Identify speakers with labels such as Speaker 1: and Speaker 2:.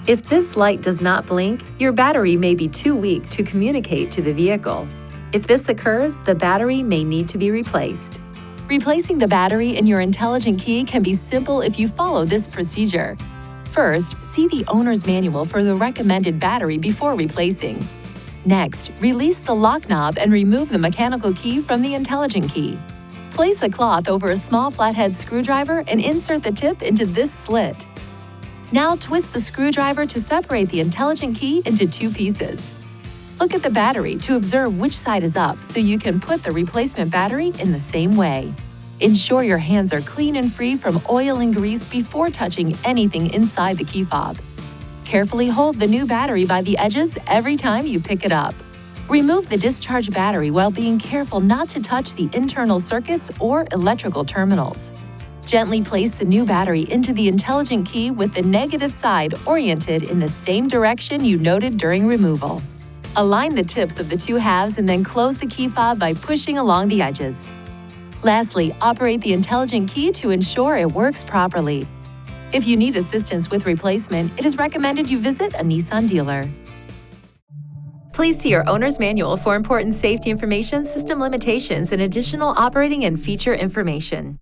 Speaker 1: If this light does not blink, your battery may be too weak to communicate to the vehicle. If this occurs, the battery may need to be replaced. Replacing the battery in your intelligent key can be simple if you follow this procedure. First, see the owner's manual for the recommended battery before replacing. Next, release the lock knob and remove the mechanical key from the intelligent key. Place a cloth over a small flathead screwdriver and insert the tip into this slit. Now twist the screwdriver to separate the intelligent key into two pieces. Look at the battery to observe which side is up so you can put the replacement battery in the same way. Ensure your hands are clean and free from oil and grease before touching anything inside the key fob. Carefully hold the new battery by the edges every time you pick it up. Remove the discharge battery while being careful not to touch the internal circuits or electrical terminals. Gently place the new battery into the intelligent key with the negative side oriented in the same direction you noted during removal. Align the tips of the two halves and then close the key fob by pushing along the edges. Lastly, operate the intelligent key to ensure it works properly. If you need assistance with replacement, it is recommended you visit a Nissan dealer. Please see your owner's manual for important safety information, system limitations, and additional operating and feature information.